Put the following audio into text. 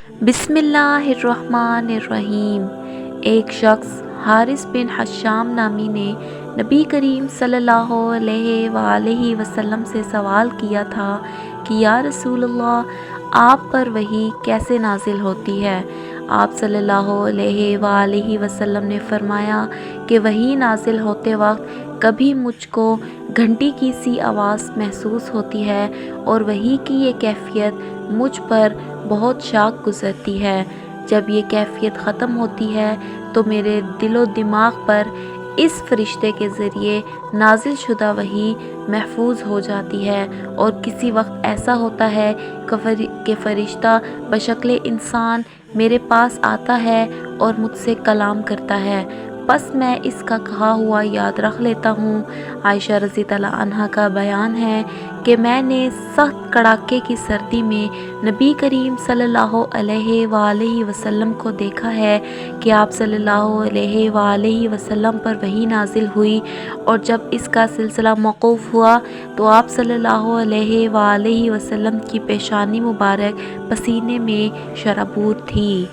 بسم اللہ الرحمن الرحیم۔ ایک شخص حارث بن حشام نامی نے نبی کریم صلی اللہ علیہ وآلہ وسلم سے سوال کیا تھا کہ یا رسول اللہ، آپ پر وحی کیسے نازل ہوتی ہے؟ آپ صلی اللہ علیہ وآلہ وسلم نے فرمایا کہ وحی نازل ہوتے وقت کبھی مجھ کو گھنٹی کی سی آواز محسوس ہوتی ہے اور وحی کی یہ کیفیت مجھ پر بہت شاق گزرتی ہے۔ جب یہ کیفیت ختم ہوتی ہے تو میرے دل و دماغ پر اس فرشتے کے ذریعے نازل شدہ وحی محفوظ ہو جاتی ہے، اور کسی وقت ایسا ہوتا ہے کہ فرشتہ بشکل انسان میرے پاس آتا ہے اور مجھ سے کلام کرتا ہے، بس میں اس کا کہا ہوا یاد رکھ لیتا ہوں۔ عائشہ رضی اللہ عنہا کا بیان ہے کہ میں نے سخت کڑاکے کی سردی میں نبی کریم صلی اللہ علیہ وآلہ وسلم کو دیکھا ہے کہ آپ صلی اللہ علیہ وآلہ وسلم پر وحی نازل ہوئی، اور جب اس کا سلسلہ موقوف ہوا تو آپ صلی اللہ علیہ وآلہ وسلم کی پیشانی مبارک پسینے میں شرابور تھی۔